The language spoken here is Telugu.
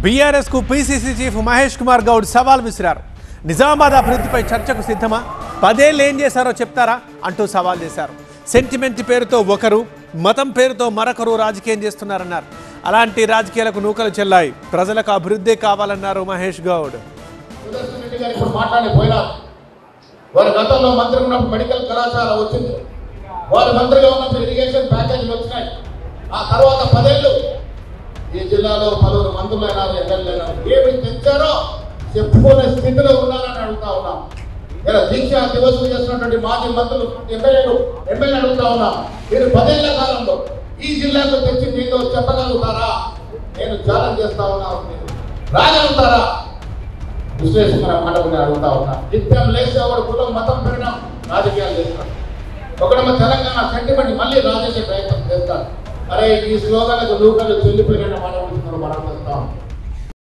బీఆర్ఎస్ కు పీసీసీ చీఫ్ మహేష్ కుమార్ గౌడ్ సవాల్ విసిరారు. నిజామాబాద్ అభివృద్ధిపై చర్చకు సిద్ధమా, 10 ఏళ్ళు ఏం చేశారో చెప్తారా అంటూ సవాల్ చేశారు. సెంటిమెంట్ పేరుతో ఒకరు, మతం పేరుతో మరొకరు రాజకీయం చేస్తున్నారన్నారు. అలాంటి రాజకీయాలకు నూకలు చెల్లాయి. ప్రజలకు అభివృద్ధి కావాలన్నారు మహేష్ గౌడ్. వారి గతంలో మంత్రి ఉన్నప్పుడు మెడికల్ కళాశాల వచ్చింది, వారి మంత్రిగా ఉన్నప్పుడు ఇరిగేషన్ ప్యాకేజీలు వచ్చినాయి. ఆ తర్వాత 10 ఏళ్ళు ఈ జిల్లాలో పలువురు మంత్రులైనారు, ఎమ్మెల్యేలు ఏమి తెచ్చారో చెప్పుకునే స్థితిలో ఉన్నారని అడుగుతా ఉన్నాం. ఇలా దీక్ష దివసం చేస్తున్నటువంటి మాజీ మంత్రులు ఎమ్మెల్యే అడుగుతా ఉన్నాం. మీరు 10 ఏళ్ల కాలంలో ఈ జిల్లాకు తెచ్చి మీతో చెప్పగలుగుతారా? నేను ఛాలెంజ్ చేస్తా ఉన్నాను, మీరు రాగలుగుతారా? విశ్లేషణ మాట అడుగుతా ఉన్నా. నిత్యం లేస్తే ఒకడు కులం మతం పెరిగిన రాజకీయాలు చేస్తాడు, ఒకడేమో తెలంగాణ సెంటిమెంట్ మళ్ళీ రాజకీయ ప్రయత్నం చేస్తాడు. అరే ఈ స్లోగాలకు నూకలు చెల్లిపోయిన మాట మనం చేస్తాం.